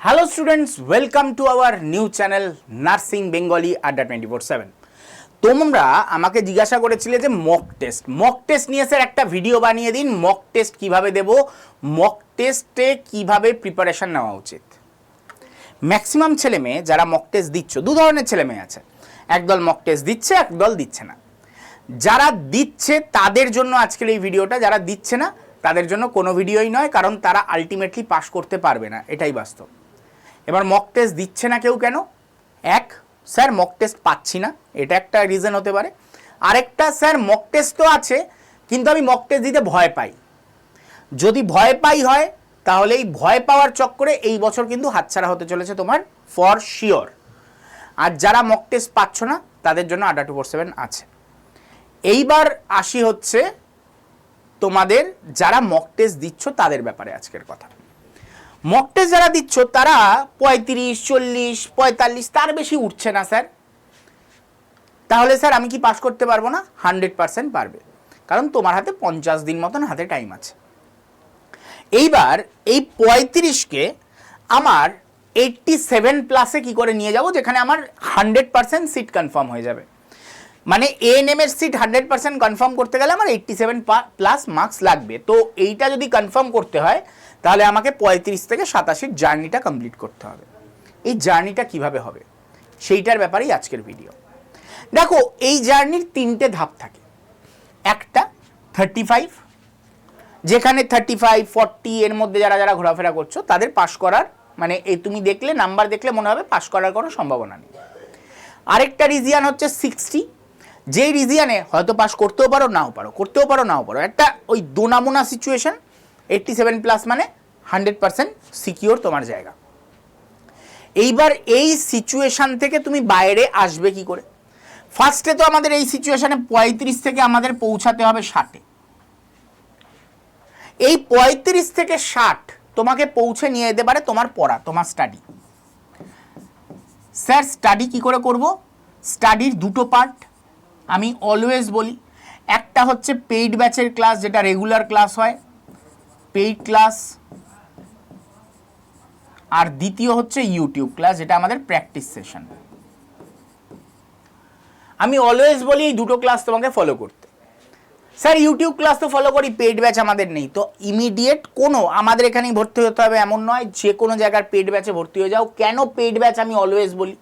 Hello students, welcome to our new channel nursing Bengali আড্ডা 24/7। তোমরা আমাকে জিজ্ঞাসা করেছিলে যে মক টেস্ট নিয়ে স্যার একটা ভিডিও বানিয়ে দিন, মক টেস্ট কীভাবে দেবো, মক টেস্টে কীভাবে প্রিপারেশান নেওয়া উচিত। ম্যাক্সিমাম ছেলে মেয়ে যারা মক টেস্ট দিচ্ছ, দু ধরনের ছেলে মেয়ে আছে, একদল মক টেস্ট দিচ্ছে, একদল দিচ্ছে না। যারা দিচ্ছে তাদের জন্য আজকের এই ভিডিওটা, যারা দিচ্ছে না তাদের জন্য কোনো ভিডিওই নয়, কারণ তারা আলটিমেটলি পাস করতে পারবে না, এটাই বাস্তব। এবার মক টেস্ট দিচ্ছে না কেউ কেন? এক, স্যার মক টেস্ট পাচ্ছি না, এটা একটা রিজন হতে পারে। আরেকটা, স্যার মক টেস্ট তো আছে কিন্তু আমি মক টেস্ট দিতে ভয় পাই। যদি ভয় পাই হয় তাহলে এই ভয় পাওয়ার চক্করে এই বছর কিন্তু হাতছাড়া হতে চলেছে তোমার, ফর শিওর। আর যারা মক টেস্ট পাচ্ছ না তাদের জন্য আড্ডা 24/7 আছে। এইবার আসি হচ্ছে তোমাদের যারা মক টেস্ট দিচ্ছ তাদের ব্যাপারে আজকের কথা। মক টেস্ট যারা দিচ্ছ তারা 35, 40, 45 তার বেশি উঠছে না স্যার, তাহলে স্যার আমি কি পাস করতে পারবো না? 100% পারবে, কারণ তোমার হাতে 50 দিন মতন হাতে টাইম আছে। এইবার এই 35কে আমার 87 প্লাসে কি করে নিয়ে যাব, যেখানে আমার 100% সিট কনফার্ম হয়ে যাবে। মানে এএনএম এর সিট 100% কনফার্ম করতে গেলে আমার 87 প্লাস মার্কস লাগবে। তো এইটা যদি কনফার্ম করতে হয় তাহলে আমাকে 35 থেকে 87 জার্নিটা কমপ্লিট করতে হবে। এই জার্নিটা কিভাবে হবে সেইটার ব্যাপারেই আজকের ভিডিও। দেখো, এই জার্নির 3টে ধাপ থাকে। একটা 35, যেখানে 35, 40 এর মধ্যে যারা যারা ঘোরাফেরা করছো তাদের পাস করার, মানে এই তুমি দেখলে নাম্বার দেখলে মনে হবে পাস করার কোনো সম্ভাবনা নেই। আরেকটা রিজিয়ান হচ্ছে 60, যেই রিজিয়ানে হয়তো পাস করতেও পারো নাও পারো, করতেও পারো নাও পারো, একটা ওই দোনামোনা সিচুয়েশন। 87 প্লাস মানে 100% সিকিওর তোমার জায়গা। এইবার এই সিচুয়েশান থেকে তুমি বাইরে আসবে কি করে? ফার্স্টে তো আমাদের এই সিচুয়েশানে 35 থেকে আমাদের পৌঁছাতে হবে 60-এ। এই 35 থেকে 60 তোমাকে পৌঁছে নিয়ে যেতে পারে তোমার পড়া, তোমার স্টাডি। স্যার স্টাডি কি করে করব? স্টাডির দুটো পার্ট আমি অলওয়েজ বলি। একটা হচ্ছে পেইড ব্যাচের ক্লাস, যেটা রেগুলার ক্লাস হয়, পেইড ক্লাস। আর দ্বিতীয় হচ্ছে ইউটিউব ক্লাস, যেটা আমাদের প্র্যাকটিস সেশন। আমি অলওয়েজ বলি এই দুটো ক্লাস তোমাকে ফলো করতে। স্যার ইউটিউব ক্লাস তো ফলো করি, পেইড ব্যাচ আমাদের নেই। তো ইমিডিয়েট কোনো আমাদের এখানেই ভর্তি হতে হবে এমন নয়, যে কোনো জায়গার পেইড ব্যাচে ভর্তি হয়ে যাও। কেন পেইড ব্যাচ? আমি অলওয়েজ বলি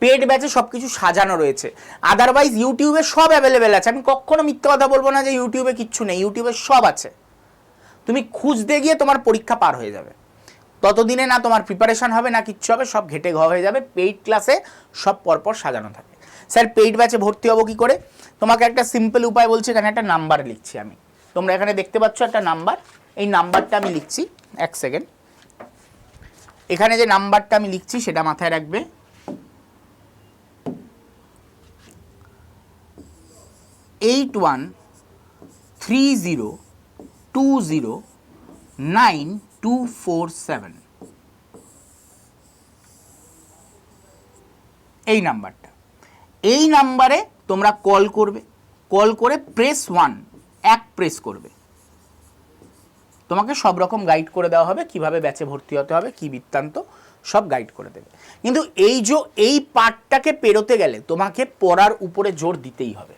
পেইড ব্যাচে সব কিছু সাজানো রয়েছে, আদারওয়াইজ ইউটিউবে সব অ্যাভেলেবেল আছে। আমি কখনো মিথ্যে কথা বলবো না যে ইউটিউবে কিচ্ছু নেই, ইউটিউবে সব আছে। তুমি খুঁজতে গিয়ে তোমার পরীক্ষা পার হয়ে যাবে, ততদিনে না তোমার প্রিপারেশন হবে না কিচ্ছু হবে, সব ঘেটে ঘ হয়ে যাবে। পেইড ক্লাসে সব পরপর সাজানো থাকে। স্যার পেইড ব্যাচে ভর্তি হবো কি করে? তোমাকে একটা সিম্পল উপায় বলছি। এখানে একটা নাম্বার লিখছি আমি, তোমরা এখানে দেখতে পাচ্ছ একটা নাম্বার। এই নাম্বারটা আমি লিখছি, এক সেকেন্ড। এখানে যে নাম্বারটা আমি লিখছি সেটা মাথায় রাখবে। 8130209247, এই নাম্বারটা। এই নাম্বারে তোমরা কল করবে, কল করে প্রেস 1 প্রেস করবে। তোমাকে সব রকম গাইড করে দেওয়া হবে, কিভাবে ব্যাচে ভর্তি হতে হবে, কি বৃত্তান্ত, সব গাইড করে দেবে। কিন্তু এই পার্টটাকে পেরোতে গেলে তোমাকে পড়ার উপরে জোর দিতেই হবে।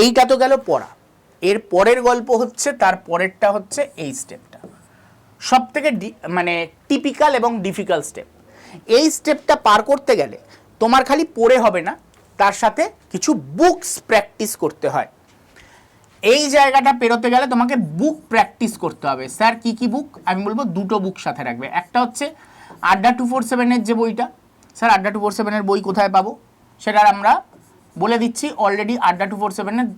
এইটা তো গেল পড়া। এর পরের গল্প হচ্ছে, তার পরেরটা হচ্ছে এই স্টেপটা, সব থেকে মানে টিপিক্যাল এবং ডিফিকাল্ট স্টেপ। এই স্টেপটা পার করতে গেলে তোমার খালি পড়ে হবে না, তার সাথে কিছু বুকস প্র্যাকটিস করতে হয়। এই জায়গাটা পেরোতে গেলে তোমাকে বুক প্র্যাকটিস করতে হবে। স্যার কি কি বুক? আমি বলবো দুটো বুক সাথে রাখবে। একটা হচ্ছে আড্ডা 247-এর যে বইটা। স্যার আড্ডা 247-এর বই কোথায় পাবো সেটা আমরা বলে দিচ্ছি। অলরেডি আড্ডা 247-এর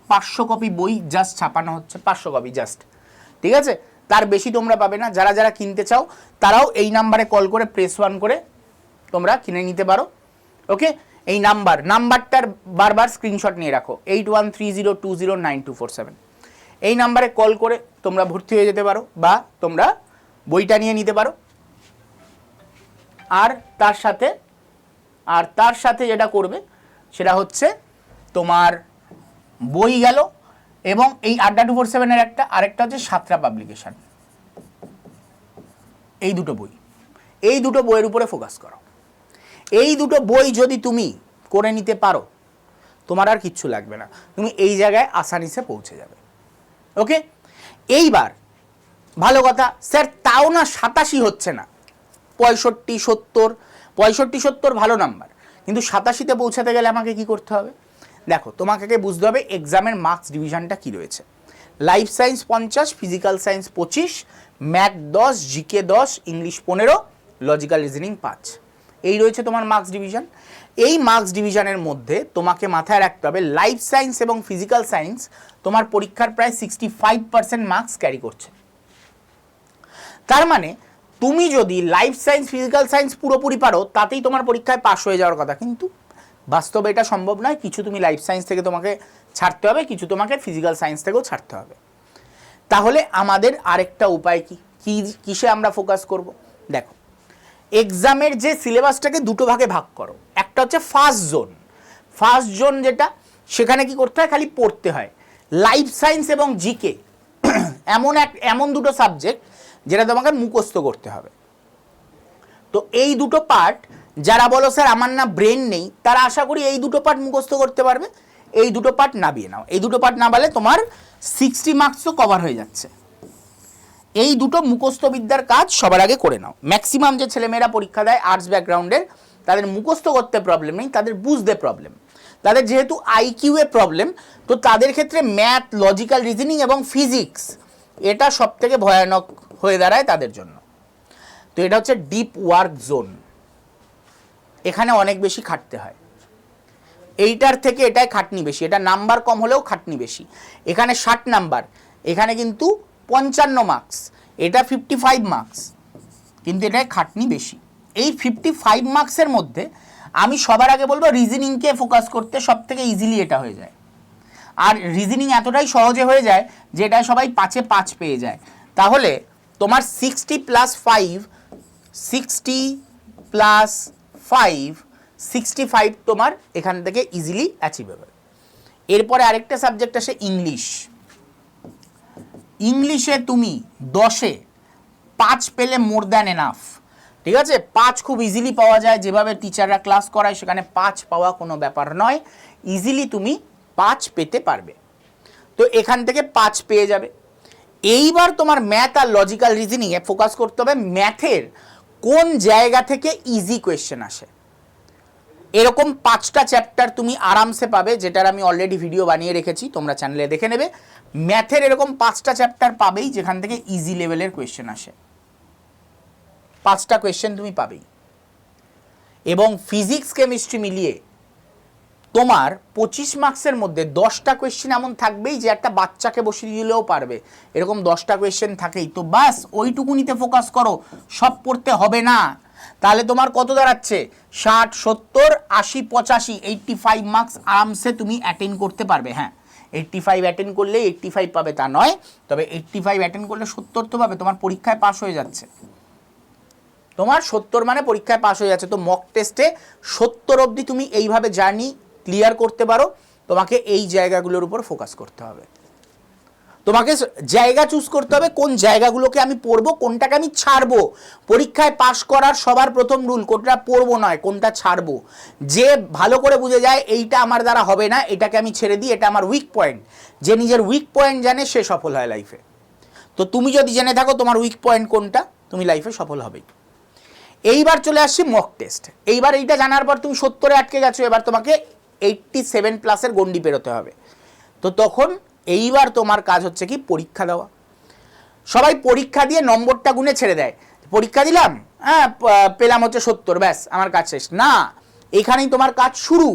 500 কপি বই জাস্ট ছাপানো হচ্ছে, 500 কপি জাস্ট, ঠিক আছে? তার বেশি তোমরা পাবে না। যারা যারা কিনতে চাও তারাও এই নাম্বারে কল করে প্রেস 1 করে তোমরা কিনে নিতে পারো। ওকে, এই নাম্বারটার বারবার স্ক্রিনশট নিয়ে রাখো, 8130209247। এই নাম্বারে কল করে তোমরা ভর্তি হয়ে যেতে পারো, বা তোমরা বইটা নিয়ে নিতে পারো। আর তার সাথে যেটা করবে সেটা হচ্ছে তোমার বই গেল, এবং এই আড্ডা 247-এর আরেকটা হচ্ছে সাতরা পাবলিকেশন। এই দুটো বইয়ের উপরে ফোকাস করো। এই দুটো বই যদি তুমি করে নিতে পারো, তোমার আর কিচ্ছু লাগবে না, তুমি এই জায়গায় আসানিসে পৌঁছে যাবে। ওকে, এইবার ভালো কথা, স্যার তাও না 87 হচ্ছে না, 65, 70 ভালো নাম্বার, কিন্তু 87-তে পৌঁছাতে গেলে আমাকে কি করতে হবে? দেখো, তোমাকে বুঝতে হবে এক্সামের মার্কস ডিভিশনটা কি রয়েছে। Life science 50, physical science 25, math 10, GK 10, English 15, logical reasoning 5, এই রয়েছে তোমার মার্কস ডিভিশন। এই মার্কস ডিভিশনের মধ্যে তোমাকে মাথায় রাখতে হবে লাইফ সায়েন্স এবং ফিজিক্যাল সায়েন্স তোমার পরীক্ষার প্রায় 65% মার্কস ক্যারি করছে। তার মানে তুমি যদি লাইফ সায়েন্স ফিজিক্যাল সায়েন্স পুরোপুরি পারো, তাতেই তোমার পরীক্ষায় পাস হয়ে যাওয়ার কথা, কিন্তু বাস্তবে এটা সম্ভব নয়। কিছু তুমি লাইফ সায়েন্স থেকে তোমাকে ছাড়তে হবে, কিছু তোমাকে ফিজিক্যাল সায়েন্স থেকেও ছাড়তে হবে। তাহলে আমাদের আরেকটা উপায় কি, কিসে আমরা ফোকাস করব? দেখো, এক্সামের যে সিলেবাসটাকে দুটো ভাগে ভাগ করো। একটা হচ্ছে ফার্স্ট জোন যেটা, সেখানে কি করতে হয়? খালি পড়তে হয়। লাইফ সায়েন্স এবং জিকে এমন দুটো সাবজেক্ট যেটা তোমাকে মুখস্থ করতে হবে। তো এই দুটো পার্ট যারা বলো স্যার আমার না ব্রেন নেই, তারা আশা করি এই দুটো পার্ট মুখস্থ করতে পারবে। এই দুটো পার্ট নামিয়ে নাও। এই দুটো পার্ট নামালে তোমার 60 মার্কস তো কভার হয়ে যাচ্ছে। এই দুটো মুখস্থ বিদ্যার কাজ সবার আগে করে নাও। ম্যাক্সিমাম যে ছেলেমেয়েরা পরীক্ষা দেয় আর্টস ব্যাকগ্রাউন্ডের, তাদের মুখস্থ করতে প্রবলেম নেই, তাদের বুঝতে প্রবলেম। তাদের যেহেতু আইকিউ এ প্রবলেম, তো তাদের ক্ষেত্রে ম্যাথ, লজিক্যাল রিজনিং এবং ফিজিক্স এটা সব থেকে ভয়ানক হয়ে দাঁড়ায় তাদের জন্য। তো এটা হচ্ছে ডিপ ওয়ার্ক জোন, এখানে অনেক বেশি খাটতে হয়। এইটার থেকে এটাই খাটনি বেশি, এটা নাম্বার কম হলেও খাটনি বেশি। এখানে 60 নাম্বার, এখানে কিন্তু 55 মার্কস, এটা 55 মার্কস, কিন্তু এটাই খাটনি বেশি। এই 55 মার্কসের মধ্যে আমি সবার আগে বলবো রিজনিংকে ফোকাস করতে, সব থেকে ইজিলি এটা হয়ে যায়। আর রিজনিং এতটাই সহজে হয়ে যায় যে এটা সবাই 5-এ 5 পেয়ে যায়। তাহলে তোমার 60 প্লাস 5 65 তোমার এখান থেকে ইজিলি অ্যাচিভেবল। এরপরে আরেকটা সাবজেক্ট আসে ইংলিশে তুমি 10-এ 5 পেলে মোর দ্যান এনাফ। ঠিক আছে, 5 খুব ইজিলি পাওয়া যায়, যেভাবে টিচাররা ক্লাস করায় সেখানে 5 পাওয়া কোনো ব্যাপার নয়, ইজিলি তুমি 5 পেতে পারবে। তো এখান থেকে 5 পেয়ে যাবে। এইবার তোমার ম্যাথ আর লজিক্যাল রিজনিংয়ে ফোকাস করতে হবে। ম্যাথের কোন জায়গা থেকে ইজি কোয়েশ্চেন আসে, এরকম 5টা চ্যাপ্টার তুমি আরামসে পাবে, যেটার আমি অলরেডি ভিডিও বানিয়ে রেখেছি, তোমরা চ্যানেলে দেখে নেবে। ম্যাথের এরকম 5টা চ্যাপ্টার পাবেই যেখান থেকে ইজি লেভেলের কোয়েশ্চেন আসে, 5টা কোয়েশ্চেন তুমি পাবেই। এবং ফিজিক্স কেমিস্ট্রি মিলিয়ে তোমার 25 মার্কসের মধ্যে 10টা কোয়েশ্চেন এমন থাকবেই যে একটা বাচ্চাকে বসিয়ে দিলেও পারবে, এরকম 10টা কোয়েশ্চেন থাকেই। তো বাস ওইটুকুনিতে ফোকাস করো, সব পড়তে হবে না। তাহলে তোমার কত দাঁড়াচ্ছে? 60, 70, 80, 85, 85 মার্কস আরামসে তুমি অ্যাটেন্ড করতে পারবে। হ্যাঁ, 85 অ্যাটেন্ড করলে 85 পাবে তা নয়, তবে 85 অ্যাটেন্ড করলে 70 তো পাবে, তোমার পরীক্ষায় পাস হয়ে যাচ্ছে। তোমার 70 মানে পরীক্ষায় পাস হয়ে যাচ্ছে। তো মক টেস্টে 70 অবধি তুমি এইভাবে জার্নি ক্লিয়ার করতে পারো। তোমাকে এই জায়গাগুলোর উপর ফোকাস করতে হবে, তোমাকে জায়গা চুজ করতে হবে, কোন জায়গাগুলোকে আমি পড়বো, কোনটাকে আমি ছাড়বো। পরীক্ষায় পাস করার সবার প্রথম রুল কোনটা পড়বো নয়, কোনটা ছাড়বো। যে ভালো করে বুঝে যায় এইটা আমার দ্বারা হবে না, এটাকে আমি ছেড়ে দিই, এটা আমার উইক পয়েন্ট, যে নিজের উইক পয়েন্ট জানে সে সফল হয় লাইফে। তো তুমি যদি জেনে থাকো তোমার উইক পয়েন্ট কোনটা, তুমি লাইফে সফল হবেই। এইবার চলে আসছি মক টেস্ট। এইবার এইটা জানার পর তুমি 70-এ আটকে গেছো, এবার তোমাকে 87 প্লাসের গন্ডি পেরোতে হবে। তো তখন এইবার তোমার কাজ হচ্ছে কি, পরীক্ষা দেওয়া। সবাই পরীক্ষা দিয়ে নম্বরটা গুনে ছেড়ে দেয়, পরীক্ষা দিলাম, হ্যাঁ পেলাম হচ্ছে 70, ব্যাস আমার কাজ শেষ। না, এখানেই তোমার কাজ শুরু।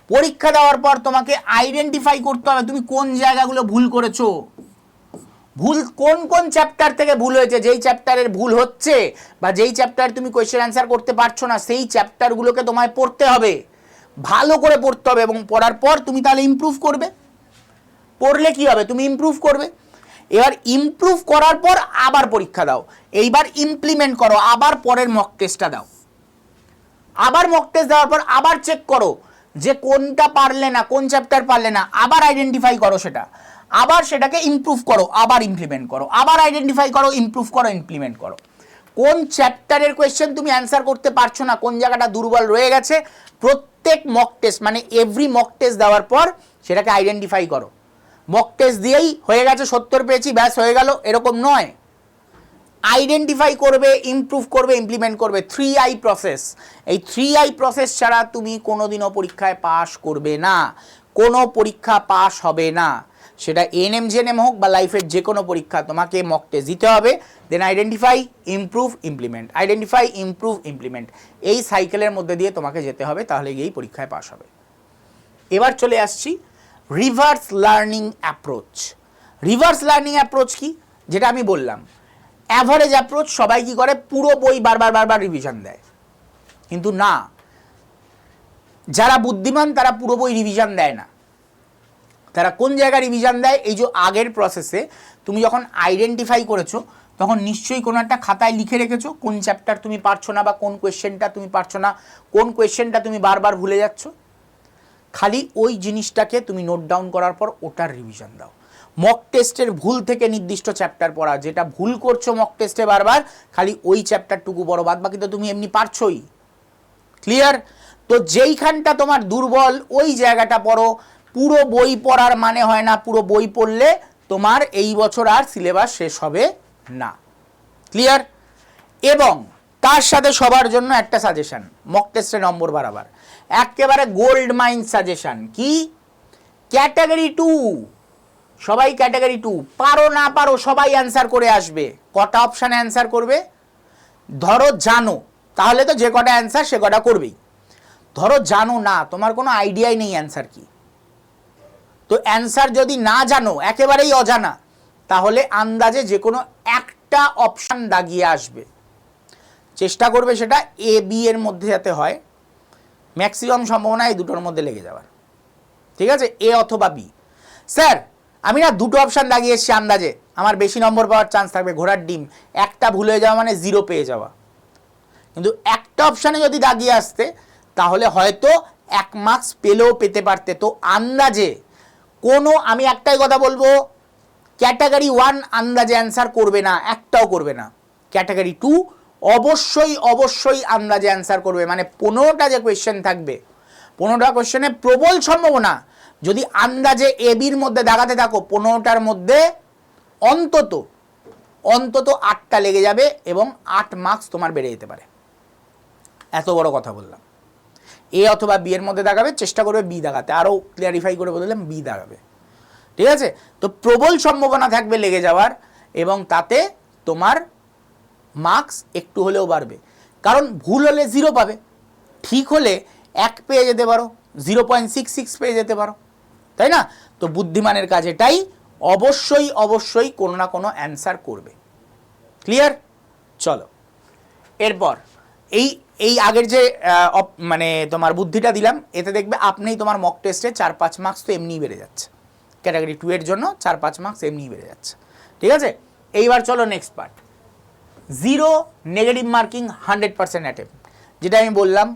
পরীক্ষা দেওয়ার পর তোমাকে আইডেন্টিফাই করতে হবে তুমি কোন জায়গাগুলো ভুল করেছো, ভুল কোন কোন চ্যাপ্টার থেকে ভুল হয়েছে। যেই চ্যাপ্টারের ভুল হচ্ছে বা যেই চ্যাপ্টার তুমি কোয়েশ্চেন অ্যান্সার করতে পারছো না, সেই চ্যাপ্টারগুলোকে তোমায় পড়তে হবে, ভালো করে পড়তে হবে। এবং পড়ার পর তুমি তাহলে ইমপ্রুভ করবে। পড়লে কি হবে, তুমি ইমপ্রুভ করবে। এবার ইমপ্রুভ করার পর আবার পরীক্ষা দাও, এইবার ইমপ্লিমেন্ট করো, আবার পরের মক টেস্টটা দাও। আবার মক টেস্ট দেওয়ার পর আবার চেক করো যে কোনটা পারলে না, কোন চ্যাপ্টার পারলে না, আবার আইডেন্টিফাই করো সেটা, আবার সেটাকে ইমপ্রুভ করো, আবার ইমপ্লিমেন্ট করো, আবার আইডেন্টিফাই করো, ইমপ্রুভ করো, ইমপ্লিমেন্ট করো। কোন চ্যাপ্টারের কোয়েশ্চেন তুমি অ্যান্সার করতে পারছো না, কোন জায়গাটা দুর্বল রয়ে গেছে, প্রত্যেক মক টেস্ট মানে এভরি মক টেস্ট দেওয়ার পর সেটাকে আইডেন্টিফাই করো। মক টেস্ট দিয়েই হয়ে গেছে 70 পেয়েছি ব্যাস হয়ে গেল, এরকম নয়। আইডেন্টিফাই করবে, ইমপ্রুভ করবে, ইমপ্লিমেন্ট করবে। 3I process. এই 3I প্রসেস ছাড়া তুমি কোনোদিনও পরীক্ষায় পাস করবে না, কোনো পরীক্ষা পাস হবে না। সেটা এএনএম জেএনএম হোক বা লাইফের যে কোনো পরীক্ষা, তোমাকে মক টেস্ট দিতে হবে, then identify, improve, implement, identify, improve, implement, এই সাইকেলের মধ্যে দিয়ে তোমাকে যেতে হবে, তাহলে গিয়েই পরীক্ষায় পাস হবে। এবার চলে আসছি reverse learning approach. Reverse learning approach কি, যেটা আমি বললাম অ্যাভারেজ অ্যাপ্রোচ সবাই কি করে, পুরো বই বারবার রিভিশন দেয়, কিন্তু না, যারা বুদ্ধিমান তারা পুরো বই রিভিশন দেয় না। তারা কোন জায়গায় রিভিশন দেয়, এই যে আগের প্রসেসে তুমি যখন আইডেন্টিফাই করেছো তখন নিশ্চয়ই কোনো একটা খাতায় লিখে রেখেছো কোন চ্যাপ্টার তুমি পারছো না বা কোন কোয়েশ্চেনটা তুমি পারছো না, কোন কোয়েশ্চেনটা তুমি বারবার ভুলে যাচ্ছ। খালি ওই জিনিসটাকে তুমি নোট ডাউন করার পর ওটার রিভিশন দাও। মক টেস্টের ভুল থেকে নির্দিষ্ট চ্যাপ্টার পড়া, যেটা ভুল করছো মক টেস্টে বারবার, খালি ওই চ্যাপ্টারটুকু বড়, বাদ বাকি তো তুমি এমনি পারছোই। ক্লিয়ার? তো যেইখানটা তোমার দুর্বল ওই জায়গাটা পড়ো। পুরো বই পড়ার মানে হয় না পুরো বই পড়লে তোমার এই বছর আর সিলেবাস শেষ হবে না। ক্লিয়ার? এবং তার সাথে সবার জন্য একটা সাজেশন, মক টেস্টে নম্বর বাড়াবার একেবারে গোল্ড মাইন সাজেশন কি, ক্যাটাগরি 2। সবাই ক্যাটাগরি 2, পারো না পারো সবাই অ্যান্সার করে আসবে। কটা অপশানে অ্যান্সার করবে? ধরো জানো, তাহলে তো যে কটা অ্যান্সার সে কটা করবেই। ধরো জানো না, তোমার কোনো আইডিয়াই নেই অ্যান্সার কি, তো অ্যান্সার যদি না জানো, একেবারেই অজানা, তাহলে আন্দাজে যে কোনো একটা অপশান দাগিয়ে আসবে। চেষ্টা করবে সেটা এ বি এর মধ্যে যাতে হয়, ম্যাক্সিমাম সম্ভাবনা এই দুটোর মধ্যে লেগে যাওয়ার। ঠিক আছে, এ অথবা বি। স্যার আমি না দুটো অপশান দাগিয়ে এসেছি আন্দাজে, আমার বেশি নম্বর পাওয়ার চান্স থাকবে, ঘোড়ার ডিম, একটা ভুল হয়ে যাওয়া মানে 0 পেয়ে যাওয়া। কিন্তু একটা অপশানে যদি দাগিয়ে আসতে তাহলে হয়তো 1 মার্কস পেলেও পেতে পারতে। তো আন্দাজে কোনো, আমি একটাই কথা বলবো, ক্যাটাগরি 1 আন্দাজে অ্যান্সার করবে না, একটাও করবে না। ক্যাটাগরি 2 অবশ্যই আন্দাজে অ্যান্সার করবে। মানে 15টা যে কোয়েশ্চেন থাকবে, 15টা কোয়েশ্চেনে প্রবল সম্ভাবনা যদি আন্দাজে এ বির মধ্যে দাগাতে থাকো, 15টার মধ্যে অন্তত 8টা লেগে যাবে এবং 8 মার্কস তোমার বেড়ে যেতে পারে। এত বড় কথা বললাম। এ অথবা বি এর মধ্যে দাগাবে, চেষ্টা করবে বি দাগাতে, আরও ক্লিয়ারিফাই করে বললাম বি দাগাবে। ঠিক আছে, তো প্রবল সম্ভাবনা থাকবে লেগে যাওয়ার, এবং তাতে তোমার মার্কস একটু হলেও বাড়বে। কারণ ভুল হলে 0 পাবে, ঠিক হলে 1 পেয়ে যেতে পারো, 0.66 পেয়ে যেতে পারো, তাই না? তো বুদ্ধিমানের কাজ এটাই, অবশ্যই কোনো না কোনো অ্যান্সার করবে। ক্লিয়ার? চলো এরপর এই আগের যে মানে তোমার বুদ্ধিটা দিলাম, এতে দেখবে আপনিই তোমার মক টেস্টে 4-5 মার্কস তো এমনিই বেড়ে যাচ্ছে। ক্যাটাগরি 2 এর জন্য 4-5 মার্কস এমনিই বেড়ে যাচ্ছে। ঠিক আছে, এইবার চলো next part, 0 negative marking 100% attempt. যেটা আমি বললাম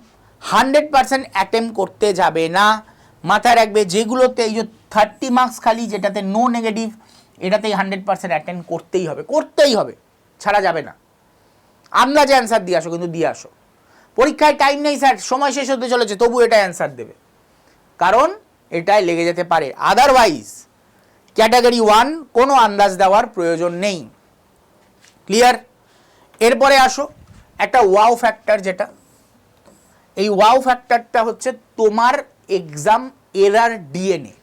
100% অ্যাটেম্প করতে যাবে না। মাথায় রাখবে যেগুলোতে এই যে 30 মার্কস খালি, যেটাতে নো নেগেটিভ, এটাতেই 100% অ্যাটেম্প করতেই হবে, ছাড়া যাবে না। আন্দাজে অ্যান্সার দিয়ে আসো, কিন্তু দিয়ে আসো। পরীক্ষায় টাইম নেই স্যার, সময় শেষ হতে চলেছে, তবু এটা অ্যান্সার দেবে, কারণ এটাই লেগে যেতে পারে। আদারওয়াইজ ক্যাটাগরি 1 কোনো আন্দাজ দেওয়ার প্রয়োজন নেই। ক্লিয়ার? এরপরে আসো একটা ওয়াও ফ্যাক্টর, যেটা এই ওয়াও ফ্যাক্টরটা হচ্ছে তোমার exam error DNA,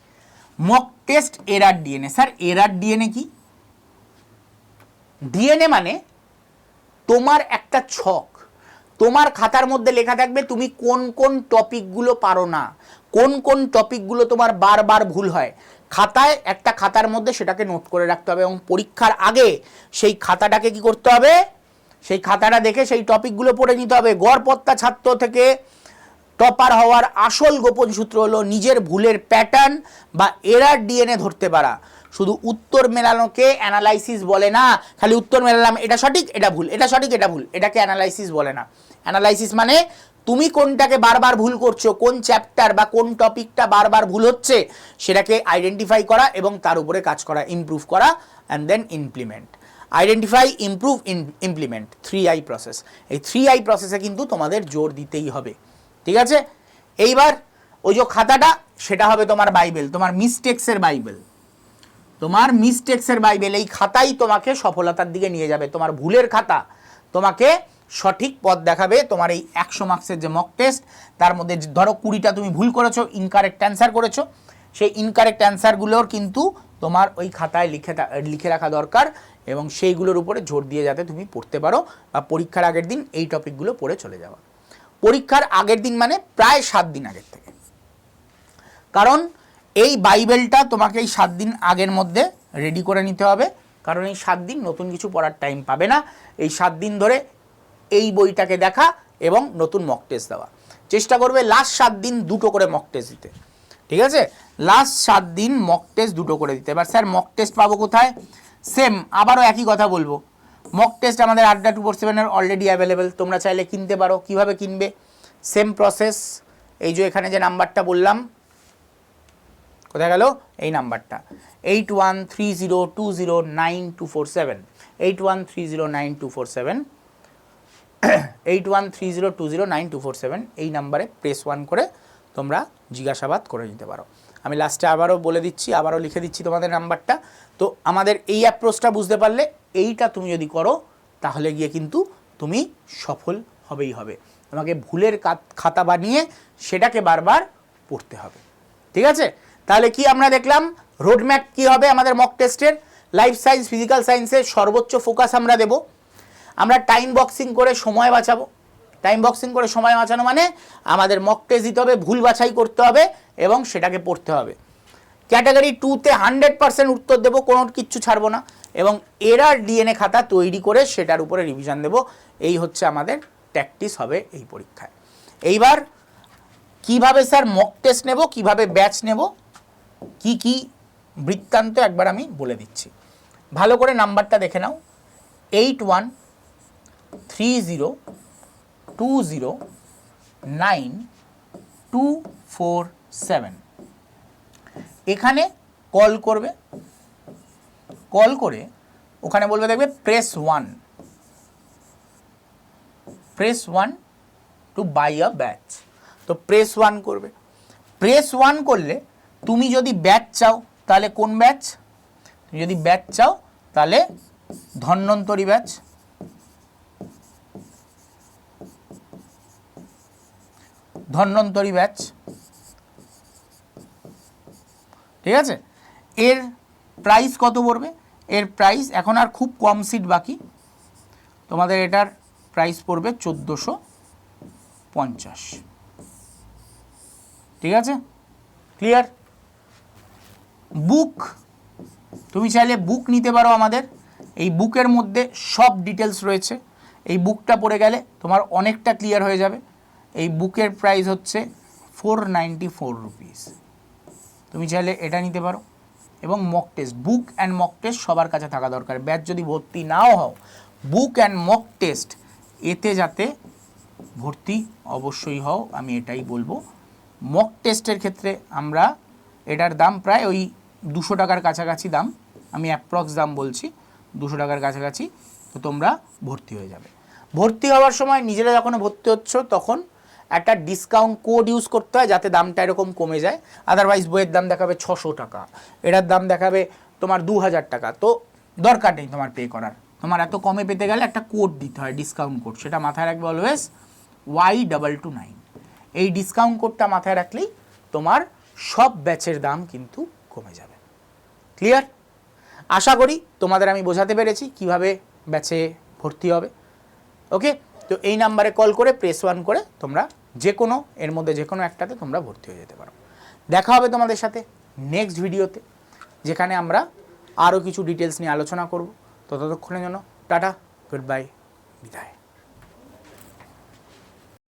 mock test error DNA. Sir error DNA কি? ডিএনএ মানে তোমার একটা ছক, তোমার খাতার মধ্যে লেখা থাকবে তুমি কোন কোন টপিকগুলো পারো না, কোন কোন টপিকগুলো তোমার বারবার ভুল হয়। খাতায়, একটা খাতার মধ্যে সেটাকে নোট করে রাখতে হবে, এবং পরীক্ষার আগে সেই খাতাটাকে কি করতে হবে, সেই খাতাটা দেখে সেই টপিকগুলো পড়ে নিতে হবে। গড়পড়তা ছাত্র থেকে টপার হওয়ার আসল গোপন সূত্র হলো নিজের ভুলের প্যাটার্ন বা এরার ডিএনএ ধরতে পারা। শুধু উত্তর মেলানোকে অ্যানালাইসিস বলে না, খালি উত্তর মেলালাম, এটা সঠিক এটা ভুল, এটা সঠিক এটা ভুল, এটাকে অ্যানালাইসিস বলে না। অ্যানালাইসিস মানে তুমি কোনটাকে বারবার ভুল করছো, কোন চ্যাপ্টার বা কোন টপিকটা বারবার ভুল হচ্ছে সেটাকে আইডেন্টিফাই করা এবং তার উপরে কাজ করা, ইমপ্রুভ করা and then implement. Identify, improve, implement, 3I process. এই 3I প্রসেসে কিন্তু তোমাদের জোর দিতেই হবে, ঠিক আছে? এইবার ওই যে খাতাটা, সেটা হবে তোমার বাইবেল, তোমার মিস্টেক্সের বাইবেল, তোমার মিস্টেক্সের বাইবেল। এই খাতাই তোমাকে সফলতার দিকে নিয়ে যাবে, তোমার ভুলের খাতা তোমাকে সঠিক পথ দেখাবে। তোমার এই 100 মার্কসের যে মক টেস্ট, তার মধ্যে ধরো 20টা তুমি ভুল করেছো, ইনকারেক্ট অ্যান্সার করেছো, সেই ইনকারেক্ট অ্যান্সারগুলোর কিন্তু তোমার ওই খাতায় লিখে রাখা দরকার এবং সেইগুলোর উপরে জোর দিয়ে যাতে তুমি পড়তে পারো বা পরীক্ষার আগের দিন এই টপিকগুলো পড়ে চলে যাওয়া। পরীক্ষার আগের দিন মানে প্রায় 7 দিন আগের থেকে, কারণ এই বাইবেলটা তোমাকে এই 7 দিন আগের মধ্যে রেডি করে নিতে হবে, কারণ এই 7 দিন নতুন কিছু পড়ার টাইম পাবে না। এই 7 দিন ধরে এই বইটাকে দেখা এবং নতুন মক টেস্ট দেওয়া চেষ্টা করবে। লাস্ট 7 দিন 2টো করে মক টেস্ট দিতে, ঠিক আছে? লাস্ট 7 দিন মক টেস্ট 2টো করে দিতে। এবার স্যার মক টেস্ট পাবো কোথায়? সেম আবারও একই কথা বলবো, মক টেস্ট আমাদের আড্ডা 247-এর অলরেডি অ্যাভেলেবেল, তোমরা চাইলে কিনতে পারো। কিভাবে কিনবে? সেম প্রসেস, এই যে এখানে যে নাম্বারটা বললাম, কোথায় গেল এই নাম্বারটা, 8130209247, 81309247, 8130209247, এই নাম্বারে প্রেস 1 করে তোমরা জিজ্ঞাসাবাদ করে নিতে পারো। আমি লাস্টে আবারও বলে দিচ্ছি, আবারও লিখে দিচ্ছি তোমাদের নাম্বারটা। তো আমাদের এই অ্যাপ্রোচটা বুঝতে পারলে, এইটা তুমি যদি করো তাহলে গিয়ে কিন্তু তুমি সফল হবেই হবে। তোমাকে ভুলের খাতা বানিয়ে সেটাকে বারবার পড়তে হবে, ঠিক আছে? তাহলে কি আমরা দেখলাম, রোডম্যাপ কি হবে আমাদের মক টেস্টের? লাইফ সায়েন্স, ফিজিক্যাল সায়েন্সের সর্বোচ্চ ফোকাস আমরা দেব। আমরা টাইম বক্সিং করে সময় বাঁচাবো। টাইম বক্সিং করে সময় বাঁচানো মানে আমাদের মক টেস্ট দিতে হবে, ভুল বাছাই করতে হবে এবং সেটাকে পড়তে হবে। ক্যাটাগরি 2-তে 100% উত্তর দেবো, কোনো কিচ্ছু ছাড়বো না, এবং এরার ডিএনএ খাতা তৈরি করে সেটার উপরে রিভিশন দেব। এই হচ্ছে আমাদের প্র্যাকটিস হবে এই পরীক্ষায়। এইবার কিভাবে স্যার মক টেস্ট নেব, কিভাবে ব্যাচ নেব, কি কি বৃত্তান্ত একবার আমি বলে দিচ্ছি। ভালো করে নাম্বারটা দেখে নাও, 8130209247। এখানে কল করবে, কল করে ওখানে বলবে, দেখবে press 1 to buy a batch. তো প্রেস 1 করবে। প্রেস 1 করলে তুমি যদি ব্যাচ চাও তাহলে কোন ব্যাচ? তুমি যদি ব্যাচ চাও তাহলে ধন্বন্তরী ব্যাচ, ধন্বন্তরী ব্যাচ, ঠিক আছে? এর প্রাইস কত পড়বে? এর প্রাইস এখন আর খুব কম সিট বাকি, তোমাদের এটার প্রাইস পড়বে 1450, ঠিক আছে? ক্লিয়ার? বুক, তুমি চাইলে বুক নিতে পারো আমাদের। এই বুকের মধ্যে সব ডিটেলস রয়েছে। এই বুকটা পড়ে গেলে তোমার অনেকটা ক্লিয়ার হয়ে যাবে। এই বুকের প্রাইস হচ্ছে 494 রুপিস। তুমি চাইলে এটা নিতে পারো। এবং mock test, book and mock test সবার কাছে থাকা দরকার। ব্যাচ যদি ভর্তি নাও হও, বুক অ্যান্ড মক টেস্ট এতে যাতে ভর্তি অবশ্যই হও, আমি এটাই বলবো। মক টেস্টের ক্ষেত্রে আমরা এটার দাম প্রায় ওই 200 টাকার কাছাকাছি দাম, আমি অ্যাপ্রক্স দাম বলছি, 200 টাকার কাছাকাছি। তো তোমরা ভর্তি হয়ে যাবে। ভর্তি হওয়ার সময় নিজেরা যখন ভর্তি হচ্ছ তখন একটা ডিসকাউন্ট কোড ইউজ করতে হয় যাতে দামটা এরকম কমে যায়। আদারওয়াইজ বইয়ের দাম দেখাবে 600 টাকা, এটার দাম দেখাবে তোমার 2000 টাকা। তো দরকার নেই তোমার পে করার। তোমার এত কমে পেতে গেলে একটা কোড দিতে হয়, ডিসকাউন্ট কোড, সেটা মাথায় রাখবে অলওয়েজ, Y229। এই ডিসকাউন্ট কোডটা মাথায় রাখলেই তোমার সব ব্যাচের দাম কিন্তু কমে যাবে। ক্লিয়ার? আশা করি তোমাদের আমি বোঝাতে পেরেছি কিভাবে ব্যাচে ভর্তি হবে। ওকে, তো এই নাম্বারে কল করে প্রেস 1 করে তোমরা যে কোনো এর মধ্যে যে কোনো একটাতে তোমরা ভর্তি হয়ে যেতে পারো। দেখা হবে তোমাদের সাথে নেক্সট ভিডিওতে, যেখানে আমরা আরও কিছু ডিটেলস নিয়ে আলোচনা করব। ততক্ষণের জন্য টাটা, গুড বাই, বিদায়।